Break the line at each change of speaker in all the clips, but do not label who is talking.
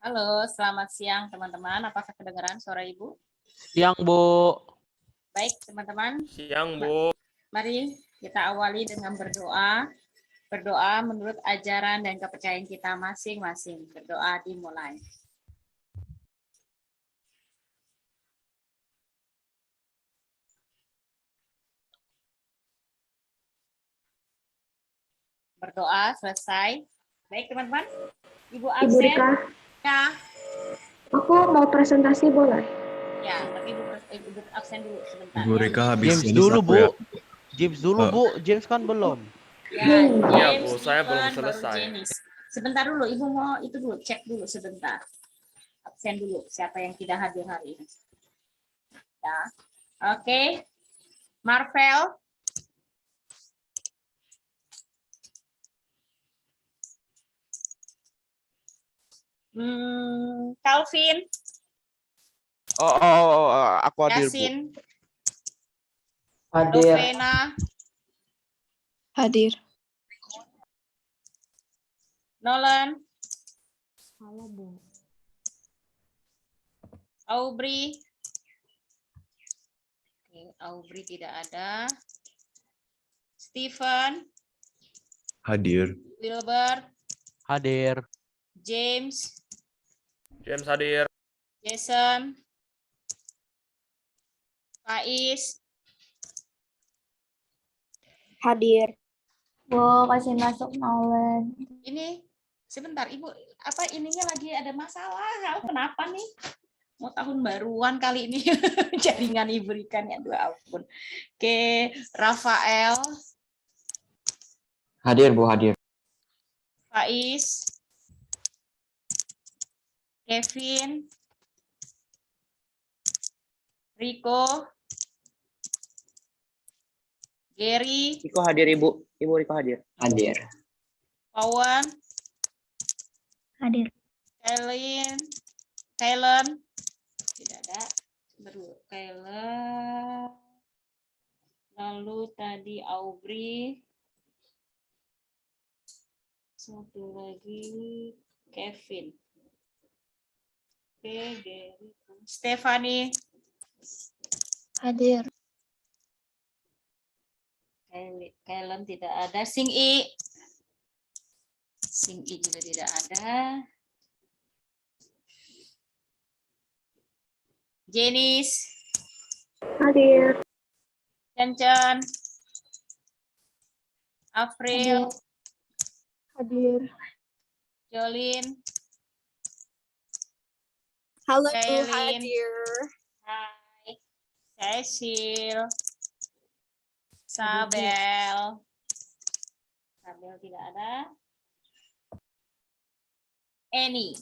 Halo, selamat siang teman-teman. Apakah kedengaran suara Ibu?
Siang, Bu.
Baik, teman-teman.
Siang, Bu.
Mari kita awali dengan berdoa. Berdoa menurut ajaran dan kepercayaan kita masing-masing. Berdoa dimulai. Berdoa selesai. Baik, teman-teman. Ibu absen.
Ibu Rika,
Ya.
aku mau presentasi boleh?
Ya, tapi Ibu absen dulu sebentar.
Ibu
Ya.
Rika habis
James
ini
dulu,
sapu
Bu.
ya.
James dulu, Bu. James kan belum.
Ya,
Iya,
James,
Bu, saya belum
Stephen, baru
selesai.
Janice. Sebentar dulu, Ibu mau itu dulu, cek dulu sebentar. Absen dulu, siapa yang tidak hadir hari ini. Ya. Oke. Marvel. Calvin.
Aku hadir, Bu.
Yasin.
Hadir.
Novena.
Hadir.
Nolan.
Halo, Bu.
Aubrey. Oke, Aubrey tidak ada. Stephen.
Hadir.
Wilbert.
Hadir.
James.
James hadir.
Jason. Faiz.
Hadir. Bu, kasih masuk Nolan.
Ini sebentar, Ibu, apa ininya lagi ada masalah? Kenapa nih? Mau tahun baruan kali ini jaringan Ibu Rika ya, dua ampun. Oke, Rafael,
Hadir, Bu, hadir.
Faiz, Kevin, Rico, Gary,
Riko hadir, Ibu. Ibu Riko hadir. Hadir.
Pawan,
Hadir.
Kailen, tidak ada. Kailen. Lalu tadi Aubrey. Satu lagi Kevin. Oke, Gary. Stephanie.
Hadir.
Kailen tidak ada. Sing-i. Sing-i juga tidak ada. Janice.
Hadir.
Chan. April.
Hadir.
Jolin.
Halo, Bu.
Kailin.
Hadir.
Hai. Cecil. Sabel. Sabel tidak ada. Annie.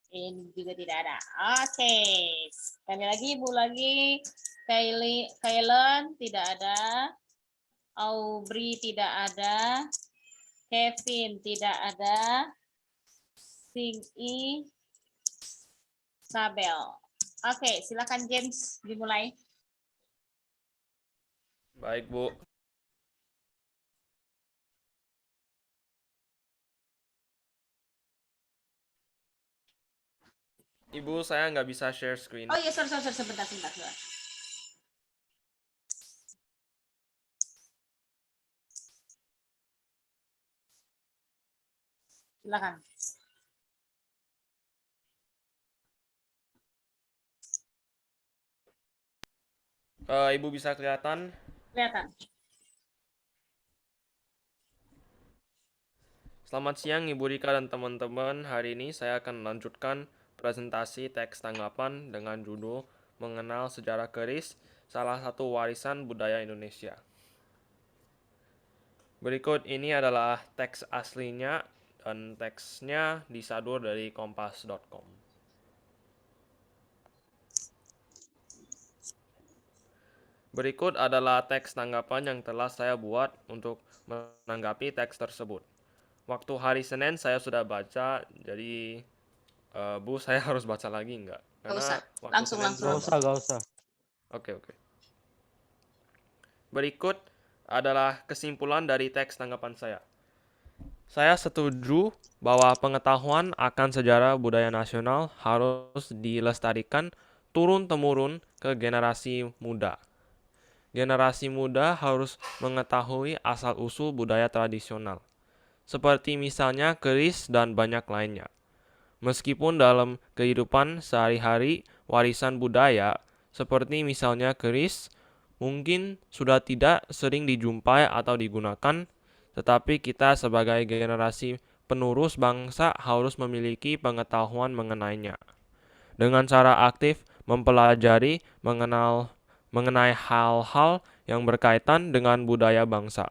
Ini juga tidak ada. Oke. Sekali lagi, Ibu lagi. Kailen tidak ada. Aubrey tidak ada. Kevin tidak ada. Sing-i. Sabel. Oke, silakan James dimulai.
Baik, Bu. Ibu, saya nggak bisa share screen.
Oh iya, sorry, sebentar. Silakan.
Ibu bisa kelihatan?
Kelihatan.
Selamat siang, Ibu Rika dan teman-teman. Hari ini saya akan melanjutkan presentasi teks tanggapan dengan judul Mengenal Sejarah Keris, salah satu warisan budaya Indonesia. Berikut ini adalah teks aslinya dan teksnya disadur dari kompas.com. Berikut adalah teks tanggapan yang telah saya buat untuk menanggapi teks tersebut. Waktu hari Senin saya sudah baca, jadi Bu, saya harus baca lagi enggak?
Nggak usah,
waktu
langsung.
Senin
Gak usah.
Oke. Berikut adalah kesimpulan dari teks tanggapan saya. Saya setuju bahwa pengetahuan akan sejarah budaya nasional harus dilestarikan turun-temurun ke generasi muda. Generasi muda harus mengetahui asal-usul budaya tradisional, seperti misalnya keris dan banyak lainnya. Meskipun dalam kehidupan sehari-hari warisan budaya, seperti misalnya keris, mungkin sudah tidak sering dijumpai atau digunakan, tetapi kita sebagai generasi penerus bangsa harus memiliki pengetahuan mengenainya. Dengan cara aktif mempelajari mengenai hal-hal yang berkaitan dengan budaya bangsa.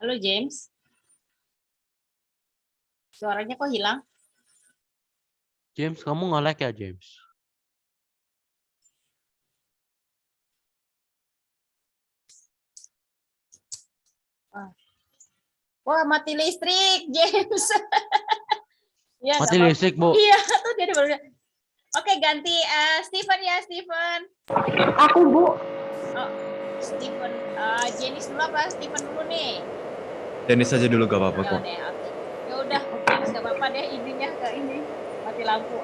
Halo James, suaranya kok hilang?
James, kamu nge-lag ya, James?
Wah, mati listrik, James. Ya, nggak
Mati
apa-apa.
listrik, Bu.
Iya, tuh dia baru. Oke, ganti Steven ya, Steven.
Aku, Bu.
Oh, Steven. Jenis dulu apa Steven dulu nih?
Tenis aja dulu gak apa-apa
Ya
kok.
udah, oke. Ya udah, James nggak apa-apa deh ininya ke ini. Mati lampu.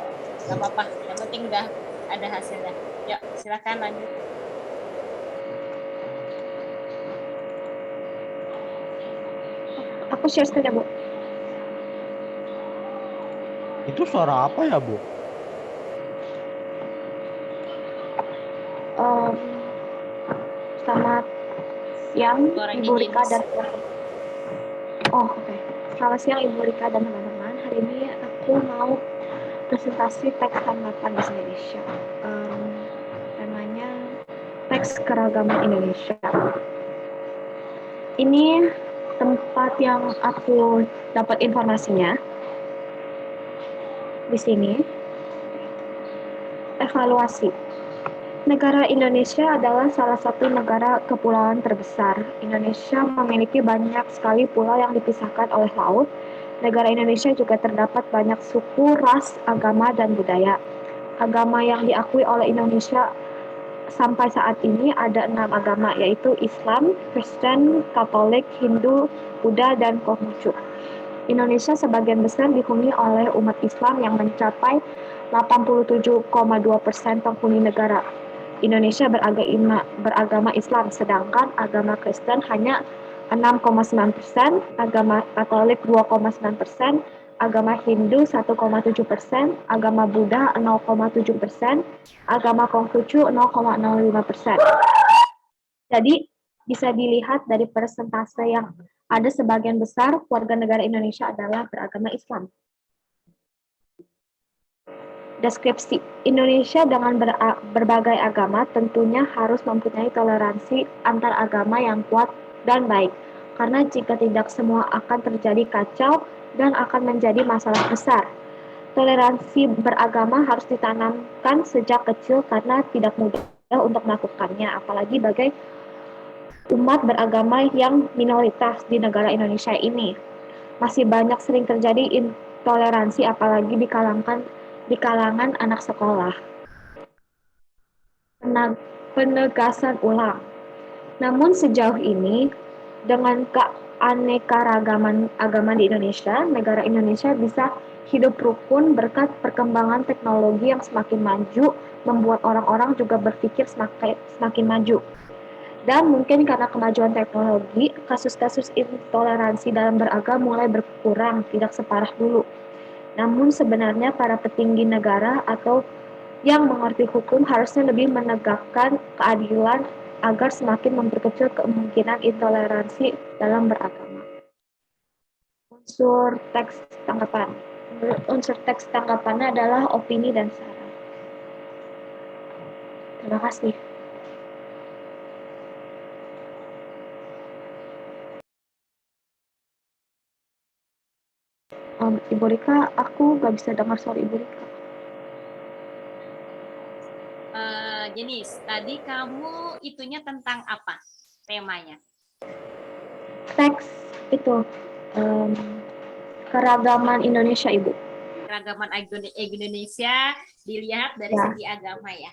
Nggak apa-apa. Yang penting udah ada hasilnya. Yuk, silakan lanjut.
Aku share screen ya, Bu.
Itu suara apa ya, Bu?
Em, Selamat siang,
Suaranya
Ibu Rika
James.
dan teman-teman. Oh, oke. Selamat siang, Ibu Rika dan teman-teman. Hari ini aku mau presentasi teks tanggapan bahasa Indonesia. Temanya teks keragaman Indonesia. Ini tempat yang aku dapat informasinya. Di sini, evaluasi. Negara Indonesia adalah salah satu negara kepulauan terbesar. Indonesia memiliki banyak sekali pulau yang dipisahkan oleh laut. Negara Indonesia juga terdapat banyak suku, ras, agama, dan budaya. Agama yang diakui oleh Indonesia sampai saat ini ada 6 agama, yaitu Islam, Kristen, Katolik, Hindu, Buddha, dan Konghucu. Indonesia sebagian besar dihuni oleh umat Islam yang mencapai 87,2% penghuni negara. Indonesia beragama Islam, sedangkan agama Kristen hanya 6,9%, agama Katolik 2,9%, agama Hindu 1,7%, agama Buddha 0,7%, agama Konghucu 0,05%. Jadi bisa dilihat dari persentase yang ada, sebagian besar warga negara Indonesia adalah beragama Islam. Deskripsi. Indonesia dengan berbagai agama tentunya harus mempunyai toleransi antar agama yang kuat dan baik. Karena jika tidak, semua akan terjadi kacau dan akan menjadi masalah besar. Toleransi beragama harus ditanamkan sejak kecil karena tidak mudah untuk melakukannya, apalagi bagi umat beragama yang minoritas di negara Indonesia ini. Masih banyak sering terjadi intoleransi, apalagi di kalangan anak sekolah. Penegasan ulang. Namun sejauh ini, dengan keanekaragaman agama di Indonesia, negara Indonesia bisa hidup rukun berkat perkembangan teknologi yang semakin maju, membuat orang-orang juga berpikir semakin maju. Dan mungkin karena kemajuan teknologi, kasus-kasus intoleransi dalam beragama mulai berkurang, tidak separah dulu. Namun sebenarnya para petinggi negara atau yang mengerti hukum harusnya lebih menegakkan keadilan agar semakin memperkecil kemungkinan intoleransi dalam beragama. Unsur teks tanggapan. Unsur teks tanggapannya adalah opini dan saran. Terima kasih. Ibu Rika, aku gak bisa dengar suara Ibu Rika.
Jenis, tadi kamu itunya tentang apa temanya?
Teks itu em, keragaman Indonesia, Ibu.
Keragaman Indonesia dilihat dari
Ya.
segi agama ya.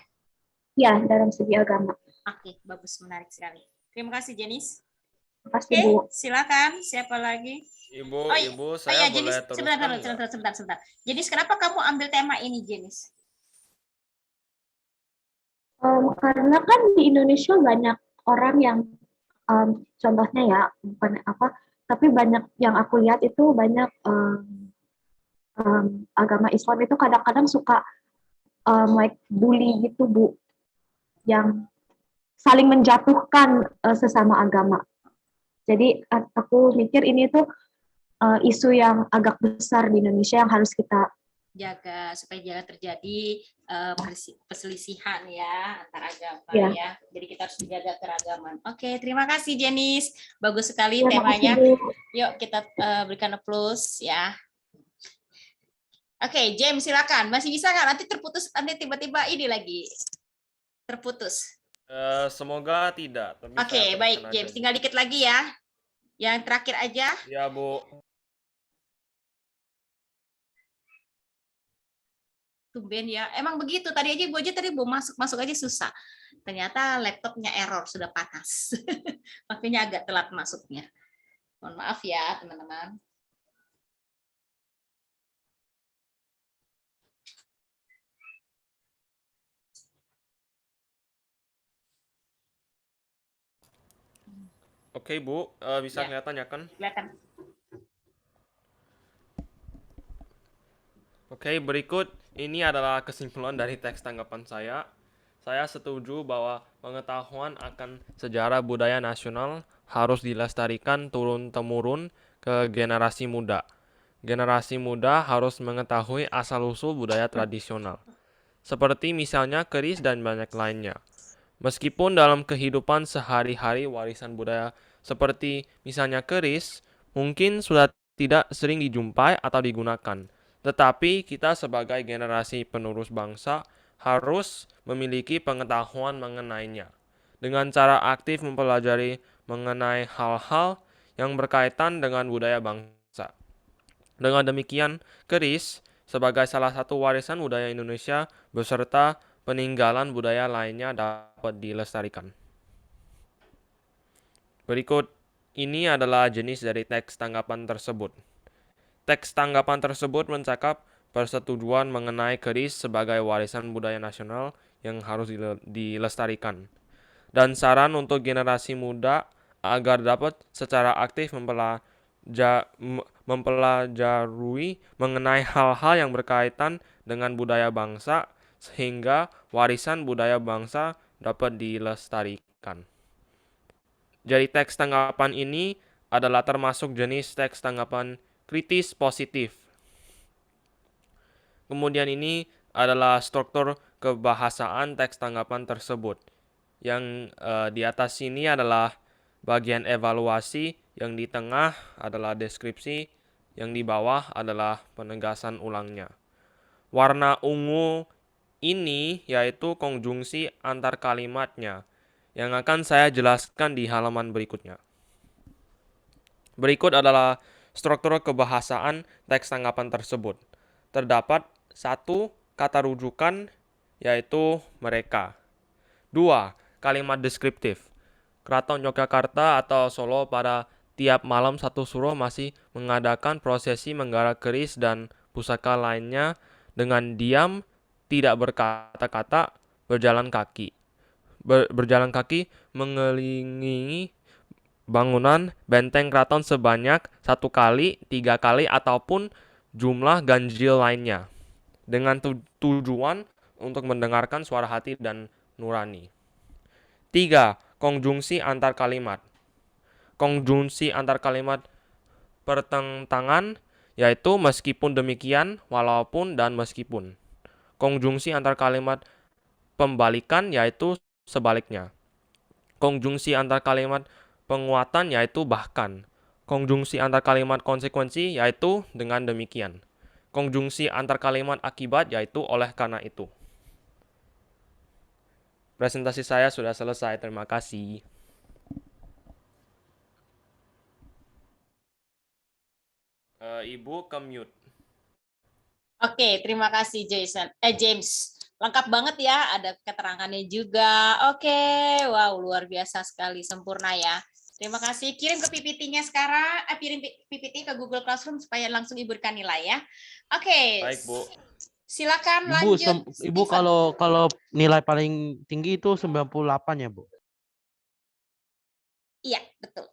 Ya, dalam segi agama.
Oke, bagus, menarik sekali. Terima kasih, Jenis.
Terima kasih,
Oke,
Bu.
silakan. Siapa lagi?
Ibu,
Oh, iya.
Ibu,
Oh
saya
ya, Jenis,
boleh teruskan nggak?
sebentar. Jenis, kenapa kamu ambil tema ini, Jenis?
Karena kan di Indonesia banyak orang yang contohnya ya, bukan apa, tapi banyak yang aku lihat itu banyak agama Islam itu kadang-kadang suka like bully gitu, Bu, yang saling menjatuhkan sesama agama. Jadi aku mikir ini tuh isu yang agak besar di Indonesia yang harus kita
Jaga supaya jangan terjadi perselisihan ya antar agama
Ya.
ya. Jadi kita harus menjaga keragaman. Oke, terima kasih Jenis. Bagus sekali
Ya,
temanya.
makasih, Bu.
Yuk kita berikan applause ya. Oke, James silakan. Masih bisa nggak? Nanti terputus, nanti tiba-tiba ini lagi terputus.
Semoga tidak. Tapi
Oke,
saya
baik
teruskan
James.
aja.
Tinggal dikit lagi ya. Yang terakhir aja.
Ya, Bu.
Tumben ya. Emang begitu. Tadi aja gue tadi mau masuk aja susah. Ternyata laptopnya error, sudah panas. Makanya agak telat masuknya. Mohon maaf ya, teman-teman.
Oke, Bu. Bisa
Ya.
kelihatan ya kan?
Kelihatan.
Oke, berikut ini adalah kesimpulan dari teks tanggapan saya. Saya setuju bahwa pengetahuan akan sejarah budaya nasional harus dilestarikan turun-temurun ke generasi muda. Generasi muda harus mengetahui asal-usul budaya tradisional, seperti misalnya keris dan banyak lainnya. Meskipun dalam kehidupan sehari-hari warisan budaya seperti misalnya keris mungkin sudah tidak sering dijumpai atau digunakan, tetapi kita sebagai generasi penerus bangsa harus memiliki pengetahuan mengenainya. Dengan cara aktif mempelajari mengenai hal-hal yang berkaitan dengan budaya bangsa. Dengan demikian, keris sebagai salah satu warisan budaya Indonesia beserta peninggalan budaya lainnya dapat dilestarikan. Berikut ini adalah jenis dari teks tanggapan tersebut. Teks tanggapan tersebut mencakap persetujuan mengenai keris sebagai warisan budaya nasional yang harus dilestarikan, dan saran untuk generasi muda agar dapat secara aktif mempelajari mengenai hal-hal yang berkaitan dengan budaya bangsa sehingga warisan budaya bangsa dapat dilestarikan. Jadi teks tanggapan ini adalah termasuk jenis teks tanggapan kritis positif. Kemudian ini adalah struktur kebahasaan teks tanggapan tersebut. Yang di atas sini adalah bagian evaluasi, yang di tengah adalah deskripsi, yang di bawah adalah penegasan ulangnya. Warna ungu ini yaitu konjungsi antar kalimatnya, yang akan saya jelaskan di halaman berikutnya. Berikut adalah struktur kebahasaan teks tanggapan tersebut. Terdapat 1. Kata rujukan, yaitu mereka. 2. Kalimat deskriptif. Keraton Yogyakarta atau Solo pada tiap malam satu suro masih mengadakan prosesi menggarap keris dan pusaka lainnya dengan diam, tidak berkata-kata, berjalan kaki. Berjalan kaki mengelilingi bangunan benteng keraton sebanyak 1 kali, 3 kali, ataupun jumlah ganjil lainnya, dengan tujuan untuk mendengarkan suara hati dan nurani. 3. Konjungsi antar kalimat. Konjungsi antar kalimat pertentangan, yaitu meskipun demikian, walaupun, dan meskipun. Konjungsi antar kalimat pembalikan, yaitu sebaliknya. Konjungsi antar kalimat penguatan, yaitu bahkan. Konjungsi antar kalimat konsekuensi, yaitu dengan demikian. Konjungsi antar kalimat akibat, yaitu oleh karena itu. Presentasi saya sudah selesai. Terima kasih. Ibu ke mute.
Oke, terima kasih James. Lengkap banget ya, ada keterangannya juga. Oke, wow, luar biasa sekali, sempurna ya. Terima kasih. Kirim ke PPT-nya sekarang, kirim PPT ke Google Classroom supaya langsung Ibu berikan nilai ya. Oke.
Baik, Bu.
Silakan
Ibu,
lanjut.
Ibu
Steven.
kalau nilai paling tinggi itu 98 ya, Bu?
Iya, betul.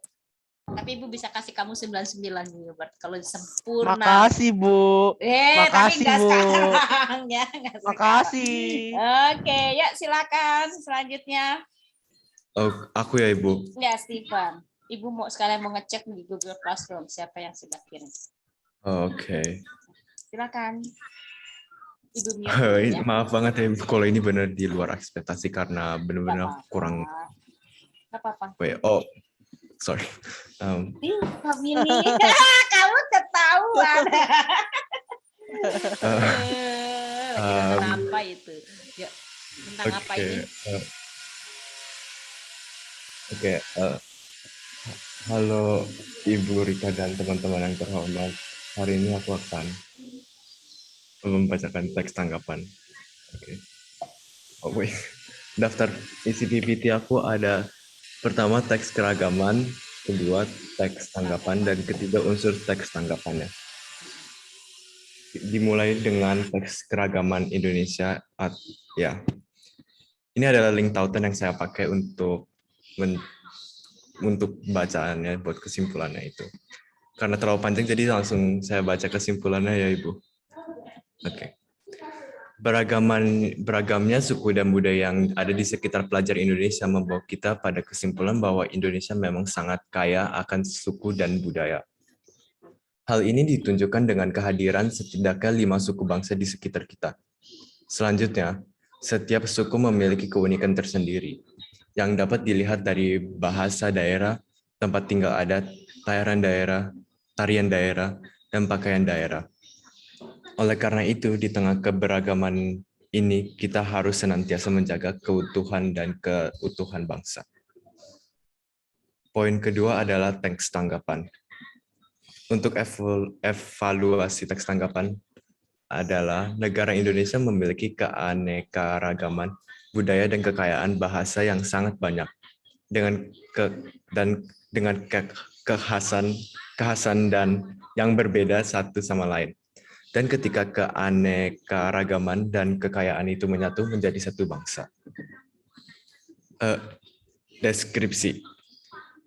Tapi Ibu bisa kasih kamu 99 Gilbert kalau sempurna.
Makasih, Bu.
Tapi
Makasih,
nggak
Bu.
sekarang ya, nggak sekarang.
Makasih.
Oke, ya silakan selanjutnya.
Oh, aku ya Ibu.
Ya, Steven. Ibu mau sekalian mau ngecek di Google Classroom siapa yang sudah kirim.
Oke.
Silakan. Ibu mute dulu ya.
Maaf banget ya Ibu, kalau ini benar di luar ekspektasi karena benar-benar kurang.
Nggak apa-apa.
Wait, oh, sorry.
Ih, Family. Kamu ketahuan. Lagi nonton apa itu? Ya, tentang apa ini?
Oke. Halo Ibu Rika dan teman-teman yang terhormat. Hari ini aku akan membacakan teks tanggapan. Oke. Oh wait. Daftar isi PPT aku ada pertama teks keragaman, kedua teks tanggapan, dan ketiga unsur teks tanggapannya. Dimulai dengan teks keragaman Indonesia. Ya, ini adalah link tautan yang saya pakai untuk bacaannya buat kesimpulannya itu. Karena terlalu panjang jadi langsung saya baca kesimpulannya ya Ibu. Oke. Beragamnya suku dan budaya yang ada di sekitar pelajar Indonesia membawa kita pada kesimpulan bahwa Indonesia memang sangat kaya akan suku dan budaya. Hal ini ditunjukkan dengan kehadiran setidaknya 5 suku bangsa di sekitar kita. Selanjutnya, setiap suku memiliki keunikan tersendiri yang dapat dilihat dari bahasa daerah, tempat tinggal adat, tarian daerah, dan pakaian daerah. Oleh karena itu, di tengah keberagaman ini, kita harus senantiasa menjaga keutuhan dan keutuhan bangsa. Poin kedua adalah teks tanggapan. Untuk evaluasi teks tanggapan adalah negara Indonesia memiliki keanekaragaman budaya dan kekayaan bahasa yang sangat banyak dengan kekhasan dan yang berbeda satu sama lain. Dan ketika keanekaragaman dan kekayaan itu menyatu menjadi satu bangsa. Deskripsi.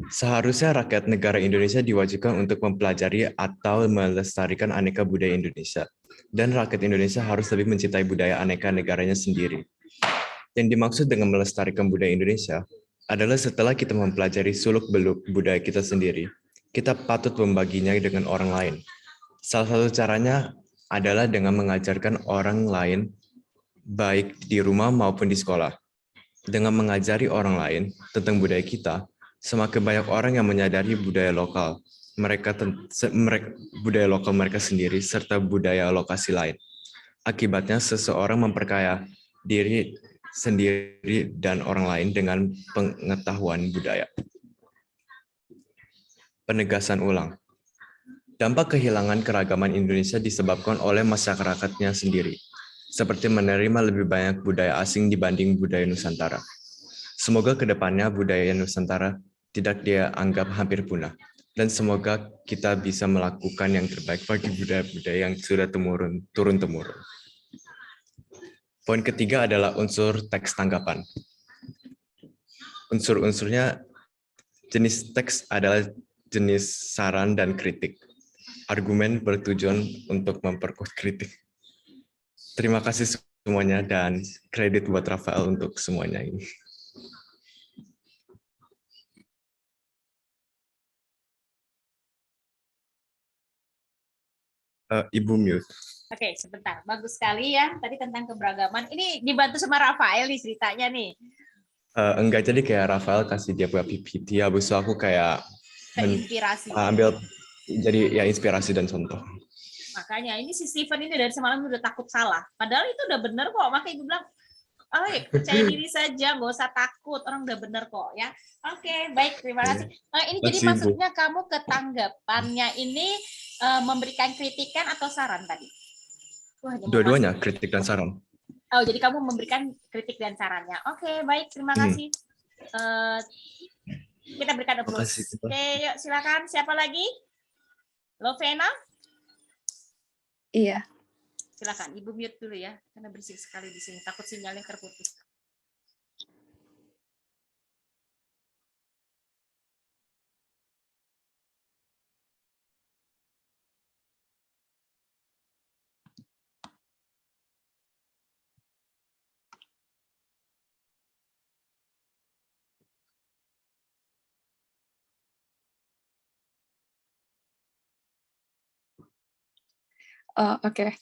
Seharusnya rakyat negara Indonesia diwajibkan untuk mempelajari atau melestarikan aneka budaya Indonesia. Dan rakyat Indonesia harus lebih mencintai budaya aneka negaranya sendiri. Yang dimaksud dengan melestarikan budaya Indonesia adalah setelah kita mempelajari suluk-beluk budaya kita sendiri, kita patut membaginya dengan orang lain. Salah satu caranya adalah dengan mengajarkan orang lain, baik di rumah maupun di sekolah. Dengan mengajari orang lain tentang budaya kita, semakin banyak orang yang menyadari budaya lokal mereka sendiri, serta budaya lokasi lain. Akibatnya, seseorang memperkaya diri sendiri dan orang lain dengan pengetahuan budaya. Penegasan ulang. Dampak kehilangan keragaman Indonesia disebabkan oleh masyarakatnya sendiri, seperti menerima lebih banyak budaya asing dibanding budaya Nusantara. Semoga ke depannya budaya Nusantara tidak dianggap hampir punah, dan semoga kita bisa melakukan yang terbaik bagi budaya-budaya yang sudah turun-temurun. Poin ketiga adalah unsur teks tanggapan. Unsur-unsurnya, jenis teks adalah jenis saran dan kritik. Argumen bertujuan untuk memperkuat kritik. Terima kasih semuanya dan kredit buat Rafael untuk semuanya ini. Ibu mute.
Oke, sebentar. Bagus sekali ya. Tadi tentang keberagaman. Ini dibantu sama Rafael nih ceritanya nih.
Enggak, jadi kayak Rafael kasih dia buat PPT, habis itu aku kayak
Inspirasi.
ambil jadi ya inspirasi dan contoh.
Makanya ini si Steven ini dari semalam udah takut salah. Padahal itu udah bener kok. Makanya ibu bilang Oh, percaya diri saja, nggak usah takut. Orang udah bener kok ya. Oke, baik, terima kasih. Ini jadi
Makasih, Bu.
maksudnya kamu ke tanggapannya ini memberikan kritikan atau saran tadi? Wah, hanya
Dua-duanya,
memuaskan.
kritik dan saran.
Oh, jadi kamu memberikan kritik dan sarannya. Oke, baik, terima kasih. Kita berikan applause.
Makasih.
Oke, yuk silakan. Siapa lagi? Lovena?
Iya.
Silakan, Ibu mute dulu ya, karena berisik sekali di sini. Takut sinyalnya terputus.
Oke.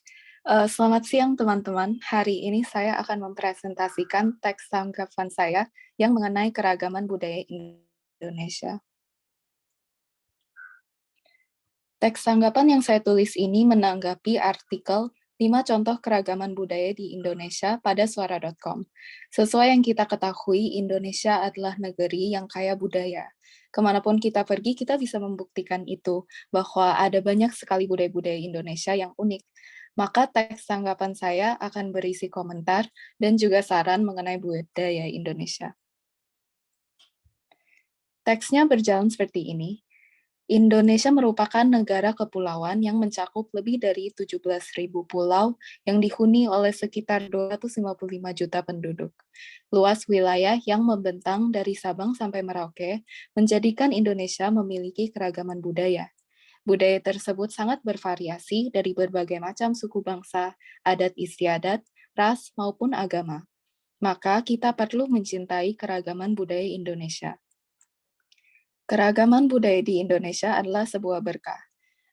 Selamat siang teman-teman. Hari ini saya akan mempresentasikan teks tanggapan saya yang mengenai keragaman budaya Indonesia. Teks tanggapan yang saya tulis ini menanggapi artikel 5 contoh keragaman budaya di Indonesia pada suara.com. Sesuai yang kita ketahui, Indonesia adalah negeri yang kaya budaya. Kemanapun kita pergi, kita bisa membuktikan itu, bahwa ada banyak sekali budaya-budaya Indonesia yang unik. Maka teks tanggapan saya akan berisi komentar dan juga saran mengenai budaya Indonesia. Teksnya berjalan seperti ini. Indonesia merupakan negara kepulauan yang mencakup lebih dari 17.000 pulau yang dihuni oleh sekitar 255 juta penduduk. Luas wilayah yang membentang dari Sabang sampai Merauke menjadikan Indonesia memiliki keragaman budaya. Budaya tersebut sangat bervariasi dari berbagai macam suku bangsa, adat istiadat, ras, maupun agama. Maka kita perlu mencintai keragaman budaya Indonesia. Keragaman budaya di Indonesia adalah sebuah berkah.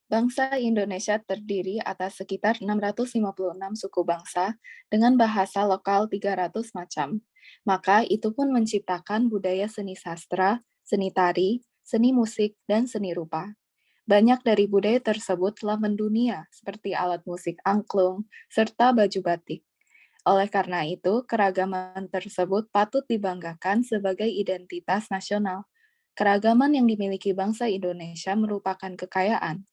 Bangsa Indonesia terdiri atas sekitar 656 suku bangsa dengan bahasa lokal 300 macam. Maka itu pun menciptakan budaya seni sastra, seni tari, seni musik, dan seni rupa. Banyak dari budaya tersebut telah mendunia, seperti alat musik angklung, serta baju batik. Oleh karena itu, keragaman tersebut patut dibanggakan sebagai identitas nasional. Keragaman yang dimiliki bangsa Indonesia merupakan kekayaan.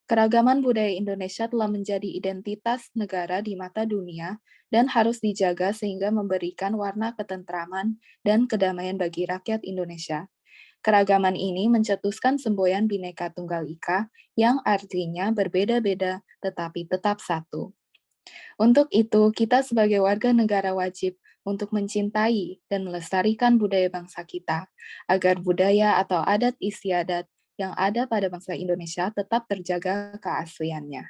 Keragaman budaya Indonesia telah menjadi identitas negara di mata dunia dan harus dijaga sehingga memberikan warna ketentraman dan kedamaian bagi rakyat Indonesia. Keragaman ini mencetuskan semboyan Bhinneka Tunggal Ika yang artinya berbeda-beda tetapi tetap satu. Untuk itu, kita sebagai warga negara wajib untuk mencintai dan melestarikan budaya bangsa kita, agar budaya atau adat istiadat yang ada pada bangsa Indonesia tetap terjaga keasliannya.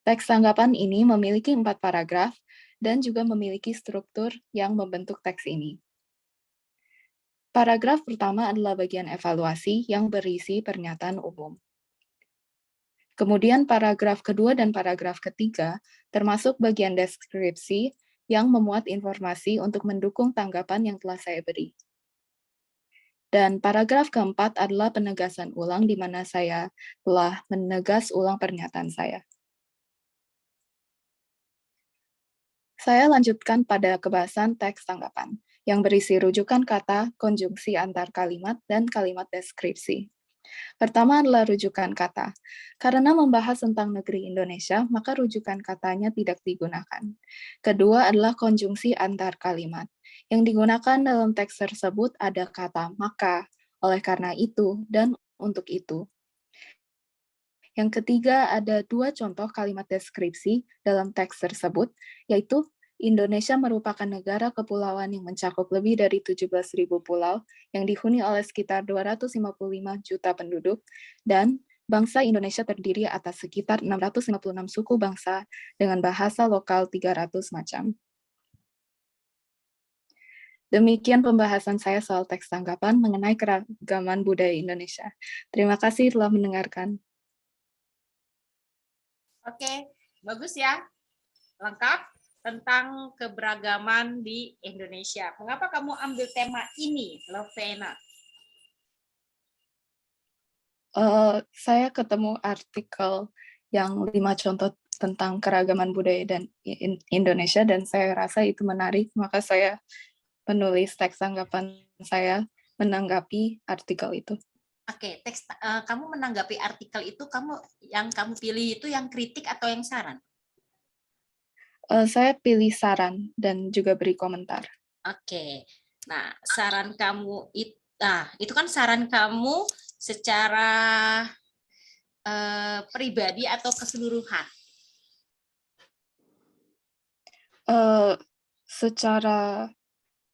Teks tanggapan ini memiliki 4 paragraf dan juga memiliki struktur yang membentuk teks ini. Paragraf pertama adalah bagian evaluasi yang berisi pernyataan umum. Kemudian paragraf kedua dan paragraf ketiga termasuk bagian deskripsi yang memuat informasi untuk mendukung tanggapan yang telah saya beri. Dan paragraf keempat adalah penegasan ulang di mana saya telah menegas ulang pernyataan saya. Saya lanjutkan pada kebahasan teks tanggapan yang berisi rujukan kata, konjungsi antar kalimat, dan kalimat deskripsi. Pertama adalah rujukan kata. Karena membahas tentang negeri Indonesia, maka rujukan katanya tidak digunakan. Kedua adalah konjungsi antar kalimat. Yang digunakan dalam teks tersebut ada kata maka, oleh karena itu, dan untuk itu. Yang ketiga ada 2 contoh kalimat deskripsi dalam teks tersebut, yaitu Indonesia merupakan negara kepulauan yang mencakup lebih dari 17.000 pulau yang dihuni oleh sekitar 255 juta penduduk, dan bangsa Indonesia terdiri atas sekitar 656 suku bangsa dengan bahasa lokal 300 macam. Demikian pembahasan saya soal teks tanggapan mengenai keragaman budaya Indonesia. Terima kasih telah mendengarkan.
Oke, bagus ya. Lengkap tentang keberagaman di Indonesia. Mengapa kamu ambil tema ini, Lovena?
Saya ketemu artikel yang 5 contoh tentang keragaman budaya dan Indonesia, dan saya rasa itu menarik, maka saya menulis teks tanggapan saya menanggapi artikel itu.
Oke, kamu menanggapi artikel itu, yang kamu pilih itu yang kritik atau yang saran?
Saya pilih saran dan juga beri komentar.
Oke, nah saran kamu itu kan saran kamu secara pribadi atau keseluruhan?
Secara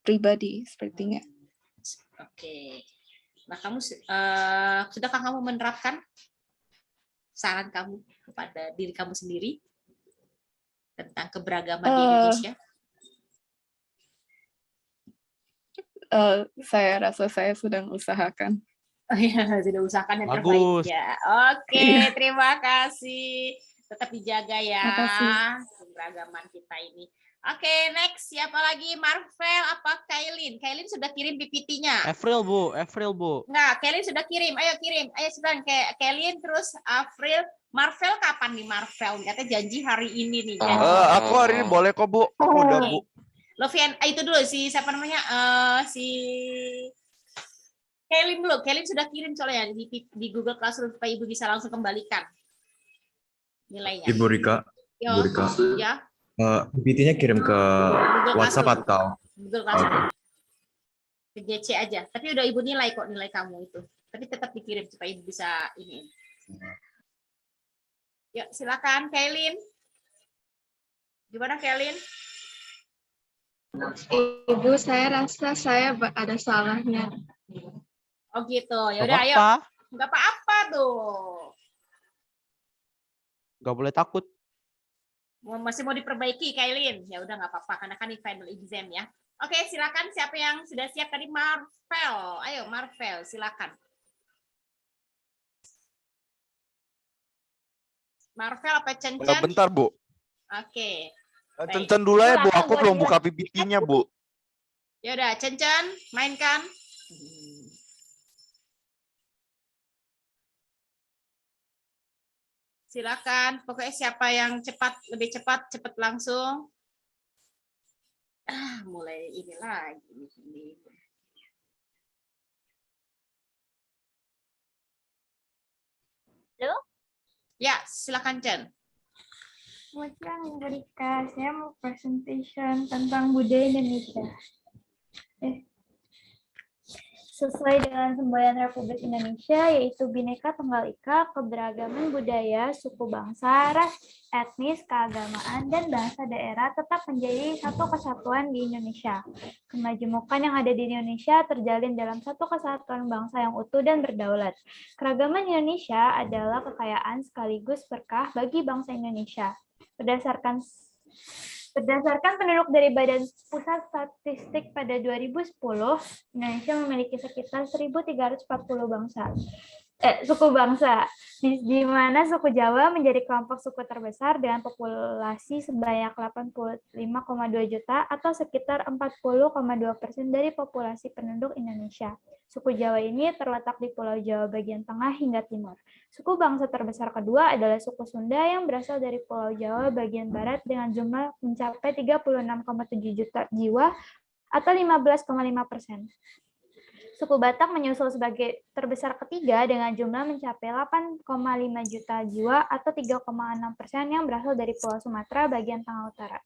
pribadi sepertinya.
Oke. Nah, sudahkah kamu menerapkan saran kamu kepada diri kamu sendiri tentang keberagaman di Indonesia?
Saya rasa saya sedang usahakan.
Oh iya, sudah usahakan yang
Bagus.
terbaik ya. Oke, terima kasih. Tetap dijaga ya keberagaman kita ini. Oke, next siapa lagi? Marvel apa Kailin? Kailin sudah kirim PPT-nya.
April, Bu.
Enggak, Kailin sudah kirim. Ayo kirim. Ayo sebentar Kailin terus April. Marvel kapan nih Marvel? Katanya janji hari ini nih.
Aku hari ini boleh kok, Bu. Aku udah, Bu.
Lovian, itu dulu siapa namanya? Si Kailin dulu. Kailin sudah kirim soalnya di Google Classroom supaya Ibu bisa langsung kembalikan nilainya.
Ibu Rika.
Yo,
Ibu Rika.
Ya.
PPT-nya kirim ke
Google
WhatsApp
Classroom.
atau
Google Classroom. Ke GC aja. Tapi udah Ibu nilai kok, nilai kamu itu. Tapi tetap dikirim supaya Ibu bisa ini. Yuk, silakan Kailin. Gimana Kailin?
Ibu, saya rasa saya ada salahnya.
Oh gitu. Ya
Gak
udah ayo.
apa-apa.
Enggak apa-apa tuh.
Gak boleh takut.
Masih mau diperbaiki Kailin. Ya udah nggak apa-apa karena kan ini final exam ya. Oke, silakan siapa yang sudah siap tadi? Marvel. Ayo Marvel, silakan. Marvel apa Cencen?
Bentar, Bu.
Oke.
Cencen dulu ya, Bu. Aku belum buka PPT-nya, Bu.
Ya udah, Cencen, mainkan. Silakan. Pokoknya siapa yang lebih cepat langsung. Mulai ini lagi.
Halo?
Ya, silakan Chen.
Selamat siang, Ibu Rika. Saya mau presentation tentang budaya Indonesia. Sesuai dengan semboyan Republik Indonesia, yaitu Bhinneka Tunggal Ika, keberagaman budaya, suku bangsa, ras, etnis, keagamaan, dan bahasa daerah tetap menjadi satu kesatuan di Indonesia. Kemajemukan yang ada di Indonesia terjalin dalam satu kesatuan bangsa yang utuh dan berdaulat. Keragaman Indonesia adalah kekayaan sekaligus berkah bagi bangsa Indonesia. Berdasarkan penduduk dari Badan Pusat Statistik pada 2010, Indonesia memiliki sekitar 1.340 suku bangsa, di mana suku Jawa menjadi kelompok suku terbesar dengan populasi sebanyak 85,2 juta atau sekitar 40,2% dari populasi penduduk Indonesia. Suku Jawa ini terletak di Pulau Jawa bagian tengah hingga timur. Suku bangsa terbesar kedua adalah suku Sunda yang berasal dari Pulau Jawa bagian barat dengan jumlah mencapai 36,7 juta jiwa atau 15,5%. Suku Batak menyusul sebagai terbesar ketiga dengan jumlah mencapai 8,5 juta jiwa atau 3,6% yang berasal dari Pulau Sumatera bagian tengah utara.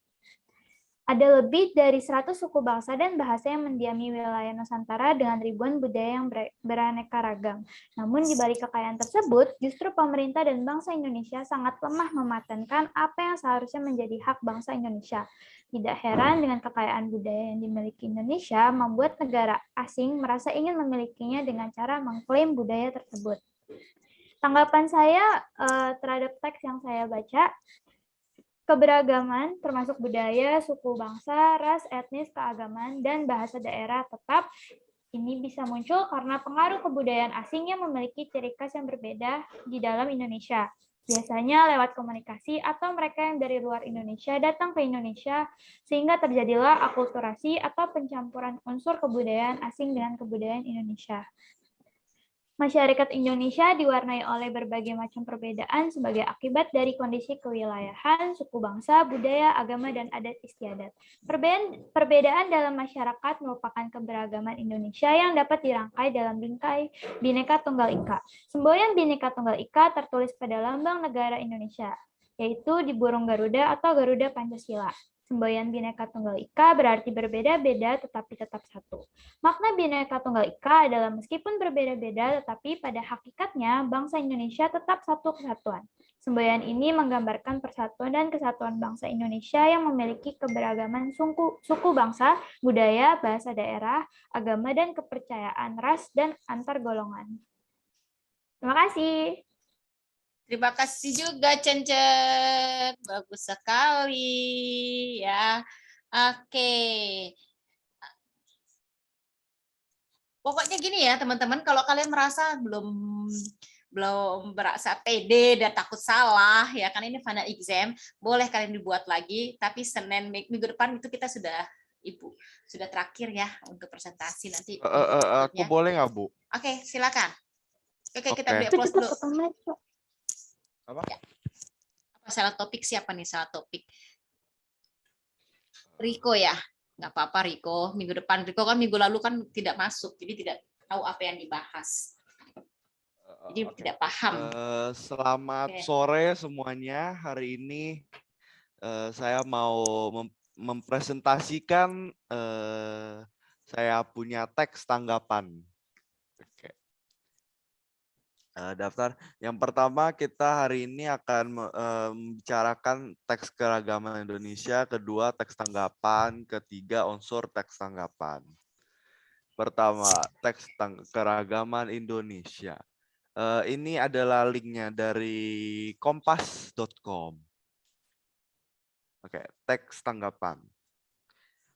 Ada lebih dari 100 suku bangsa dan bahasa yang mendiami wilayah Nusantara dengan ribuan budaya yang beraneka ragam. Namun di balik kekayaan tersebut, justru pemerintah dan bangsa Indonesia sangat lemah mematenkan apa yang seharusnya menjadi hak bangsa Indonesia. Tidak heran dengan kekayaan budaya yang dimiliki Indonesia membuat negara asing merasa ingin memilikinya dengan cara mengklaim budaya tersebut. Tanggapan saya terhadap teks yang saya baca, keberagaman termasuk budaya, suku bangsa, ras, etnis, keagamaan, dan bahasa daerah tetap ini bisa muncul karena pengaruh kebudayaan asing yang memiliki ciri khas yang berbeda di dalam Indonesia. Biasanya lewat komunikasi atau mereka yang dari luar Indonesia datang ke Indonesia sehingga terjadilah akulturasi atau pencampuran unsur kebudayaan asing dengan kebudayaan Indonesia. Masyarakat Indonesia diwarnai oleh berbagai macam perbedaan sebagai akibat dari kondisi kewilayahan, suku bangsa, budaya, agama, dan adat istiadat. Perbedaan dalam masyarakat merupakan keberagaman Indonesia yang dapat dirangkai dalam bingkai Bhinneka Tunggal Ika. Semboyan Bhinneka Tunggal Ika tertulis pada lambang negara Indonesia, yaitu di burung Garuda atau Garuda Pancasila. Semboyan Bhinneka Tunggal Ika berarti berbeda-beda tetapi tetap satu. Makna Bhinneka Tunggal Ika adalah meskipun berbeda-beda tetapi pada hakikatnya bangsa Indonesia tetap satu kesatuan. Semboyan ini menggambarkan persatuan dan kesatuan bangsa Indonesia yang memiliki keberagaman suku bangsa, budaya, bahasa daerah, agama, dan kepercayaan ras dan antar golongan. Terima kasih.
Terima kasih juga Cen-Cen. Bagus sekali ya. Oke. Pokoknya gini ya teman-teman, kalau kalian merasa belum merasa pede dan takut salah ya kan, ini final exam, boleh kalian dibuat lagi, tapi Senin minggu depan itu kita sudah terakhir ya untuk presentasi nanti.
Aku boleh nggak, Bu?
Oke, silakan. Oke, kita
Oke.
close dulu.
Apa?
Ya. Apa salah topik, siapa nih salah topik? Riko ya, nggak apa-apa Riko. Minggu depan Riko kan minggu lalu kan tidak masuk, jadi tidak tahu apa yang dibahas. Jadi tidak paham.
Selamat sore semuanya. Hari ini saya mau mempresentasikan saya punya teks tanggapan. Oke. Daftar. Yang pertama kita hari ini akan membicarakan teks keragaman Indonesia, kedua teks tanggapan, ketiga unsur teks tanggapan. Pertama, teks keragaman Indonesia. Ini adalah linknya dari kompas.com. Oke, teks tanggapan.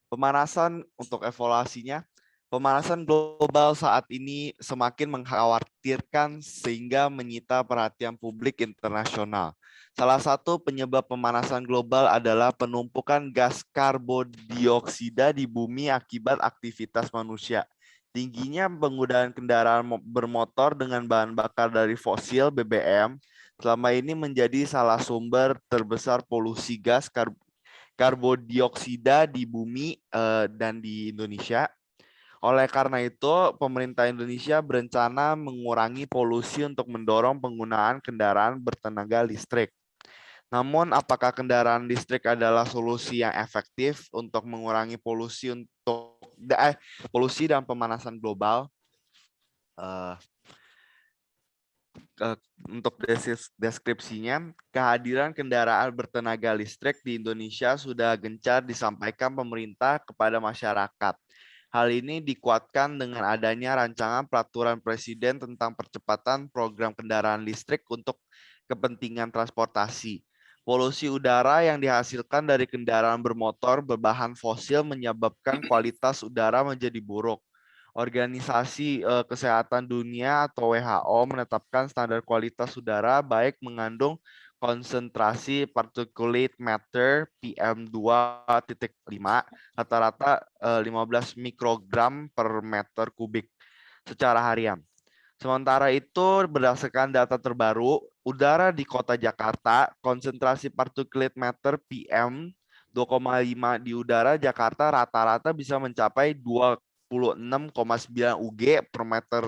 Pemanasan untuk evaluasinya. Pemanasan global saat ini semakin mengkhawatirkan sehingga menyita perhatian publik internasional. Salah satu penyebab pemanasan global adalah penumpukan gas karbondioksida di bumi akibat aktivitas manusia. Tingginya penggunaan kendaraan bermotor dengan bahan bakar dari fosil BBM selama ini menjadi salah sumber terbesar polusi gas karbondioksida di bumi dan di Indonesia. Oleh karena itu, pemerintah Indonesia berencana mengurangi polusi untuk mendorong penggunaan kendaraan bertenaga listrik. Namun, apakah kendaraan listrik adalah solusi yang efektif untuk mengurangi polusi polusi dan pemanasan global? Untuk deskripsinya, kehadiran kendaraan bertenaga listrik di Indonesia sudah gencar disampaikan pemerintah kepada masyarakat. Hal ini dikuatkan dengan adanya rancangan peraturan presiden tentang percepatan program kendaraan listrik untuk kepentingan transportasi. Polusi udara yang dihasilkan dari kendaraan bermotor berbahan fosil menyebabkan kualitas udara menjadi buruk. Organisasi Kesehatan Dunia atau WHO menetapkan standar kualitas udara baik mengandung konsentrasi particulate matter PM2.5 rata-rata 15 mikrogram per meter kubik secara harian. Sementara itu, berdasarkan data terbaru, udara di kota Jakarta, konsentrasi particulate matter PM 2,5 di udara Jakarta rata-rata bisa mencapai 26,9 UG per meter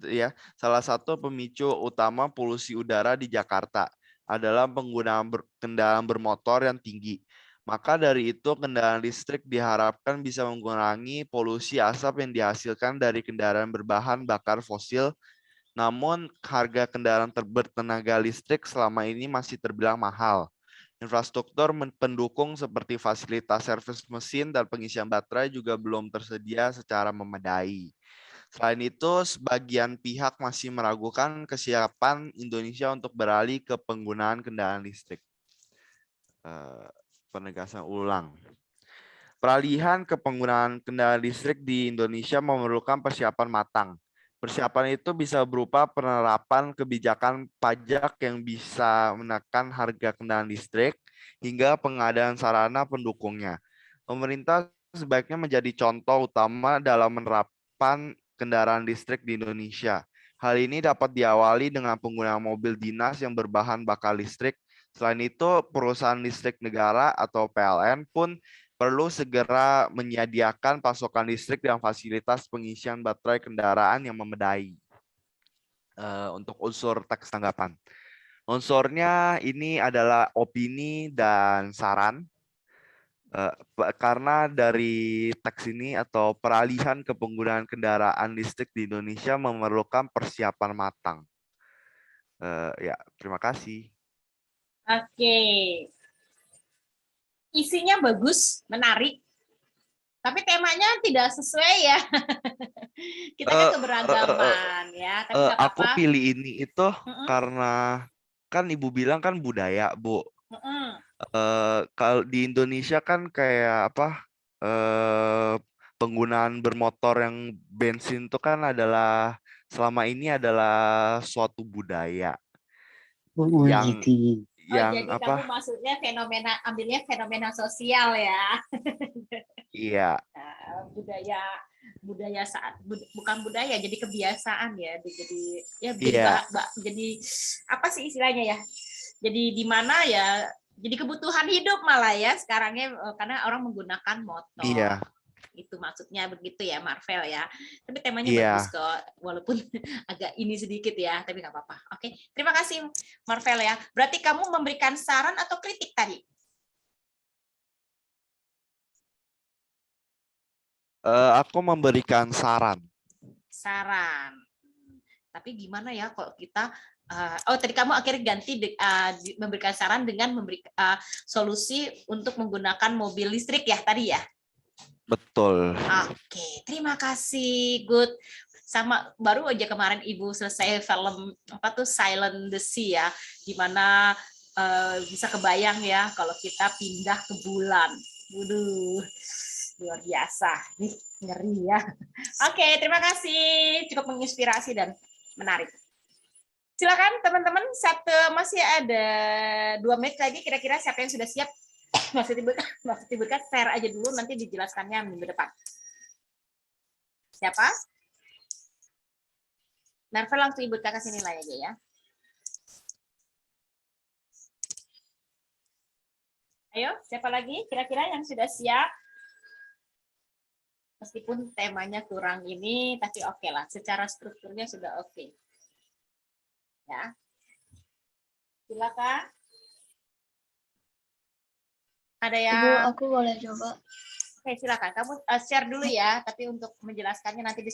ya. Salah satu pemicu utama polusi udara di Jakarta adalah penggunaan kendaraan bermotor yang tinggi. Maka dari itu kendaraan listrik diharapkan bisa mengurangi polusi asap yang dihasilkan dari kendaraan berbahan bakar fosil. Namun harga kendaraan bertenaga listrik selama ini masih terbilang mahal. Infrastruktur pendukung seperti fasilitas servis mesin dan pengisian baterai juga belum tersedia secara memadai. Selain itu, sebagian pihak masih meragukan kesiapan Indonesia untuk beralih ke penggunaan kendaraan listrik. Penegasan ulang. Peralihan ke penggunaan kendaraan listrik di Indonesia memerlukan persiapan matang. Persiapan itu bisa berupa penerapan kebijakan pajak yang bisa menekan harga kendaraan listrik hingga pengadaan sarana pendukungnya. Pemerintah sebaiknya menjadi contoh utama dalam menerapkan kendaraan listrik di Indonesia. Hal ini dapat diawali dengan penggunaan mobil dinas yang berbahan bakar listrik. Selain itu, perusahaan listrik negara atau PLN pun perlu segera menyediakan pasokan listrik dan fasilitas pengisian baterai kendaraan yang memadai. Untuk unsur teks tanggapan. Unsurnya ini adalah opini dan saran. Karena dari teks ini atau peralihan ke penggunaan kendaraan listrik di Indonesia memerlukan persiapan matang. Ya, terima kasih.
Oke. Isinya bagus, menarik. Tapi temanya tidak sesuai ya. Kita kan keberagaman ya. Tapi nggak
Aku
apa-apa.
pilih ini itu
Mm-mm.
karena kan Ibu bilang kan budaya, Bu.
Mm-mm.
Kalau di Indonesia kan kayak apa? Penggunaan bermotor yang bensin itu kan adalah selama ini adalah suatu budaya yang
Jadi
apa?
kamu maksudnya ambilnya fenomena sosial ya.
Iya,
budaya bukan budaya, jadi kebiasaan ya. Jadi ya
iya,
jadi apa sih istilahnya ya? Jadi di mana ya? Jadi kebutuhan hidup malah ya sekarangnya karena orang menggunakan motor.
iya,
Itu maksudnya begitu ya, Marvel ya. Tapi temanya
iya.
bagus kok, walaupun agak ini sedikit ya, tapi nggak apa-apa. Oke, terima kasih Marvel ya. Berarti kamu memberikan saran atau kritik tadi?
Aku memberikan saran.
Saran. Tapi gimana ya kalau kita tadi kamu akhirnya ganti memberikan saran dengan memberi solusi untuk menggunakan mobil listrik ya tadi ya.
Betul.
Oke, terima kasih. Good. Sama baru aja kemarin Ibu selesai film apa tuh Silent the Sea ya, dimana bisa kebayang ya kalau kita pindah ke bulan. Waduh, luar biasa. Nih, ngeri ya. Oke, terima kasih. Cukup menginspirasi dan menarik. Silakan teman-teman, masih ada 2 menit lagi. Kira-kira siapa yang sudah siap? Maksud Ibu kan share aja dulu, nanti dijelaskannya minggu depan. Siapa? Marvel langsung Ibu kasih nilai aja ya. Ayo, siapa lagi? Kira-kira yang sudah siap? Meskipun temanya kurang ini, tapi oke lah. Secara strukturnya sudah oke. Ya. Silakan. Ada yang...
Ibu, aku boleh coba.
Oke, silakan. Kamu share dulu ya, tapi untuk menjelaskannya nanti di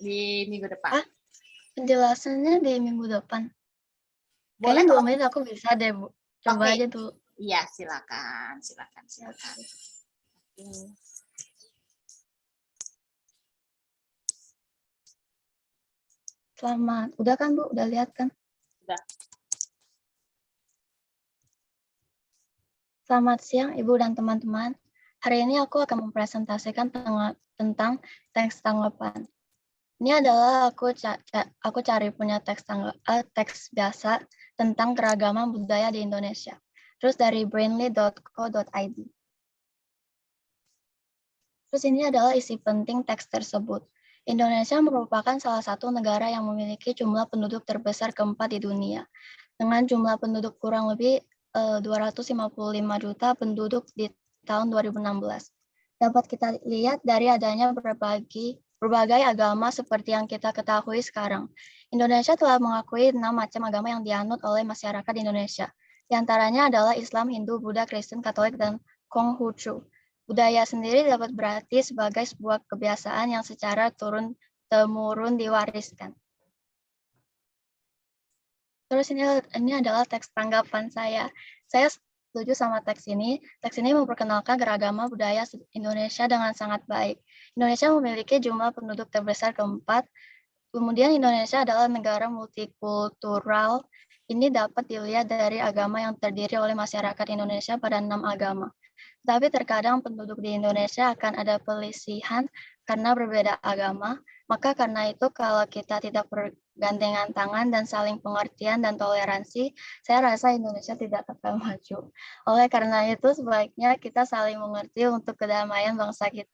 di minggu depan.
Penjelasannya di minggu depan.
Boleh
Kayaknya 2 menit aku bisa deh, Bu. Coba aja tuh.
Iya, silakan.
Selamat. Udah kan, Bu? Udah lihat kan?
Sudah.
Selamat siang, Ibu dan teman-teman. Hari ini aku akan mempresentasikan tentang teks tanggapan. Ini adalah aku cari punya teks biasa tentang keragaman budaya di Indonesia. Terus dari brainly.co.id. Terus ini adalah isi penting teks tersebut. Indonesia merupakan salah satu negara yang memiliki jumlah penduduk terbesar keempat di dunia. Dengan jumlah penduduk kurang lebih 255 juta penduduk di tahun 2016. Dapat kita lihat dari adanya berbagai agama seperti yang kita ketahui sekarang. Indonesia telah mengakui 6 macam agama yang dianut oleh masyarakat Indonesia. Di antaranya adalah Islam, Hindu, Buddha, Kristen, Katolik, dan Konghucu. Budaya sendiri dapat berarti sebagai sebuah kebiasaan yang secara turun-temurun diwariskan. Terus ini adalah teks tanggapan saya. Saya setuju sama teks ini. Teks ini memperkenalkan keragaman budaya Indonesia dengan sangat baik. Indonesia memiliki jumlah penduduk terbesar keempat. Kemudian Indonesia adalah negara multikultural. Ini dapat dilihat dari agama yang terdiri oleh masyarakat Indonesia pada 6 agama. Tapi terkadang penduduk di Indonesia akan ada pelisihan karena berbeda agama. Maka karena itu kalau kita tidak bergandengan tangan dan saling pengertian dan toleransi, saya rasa Indonesia tidak akan maju. Oleh karena itu sebaiknya kita saling mengerti untuk kedamaian bangsa kita.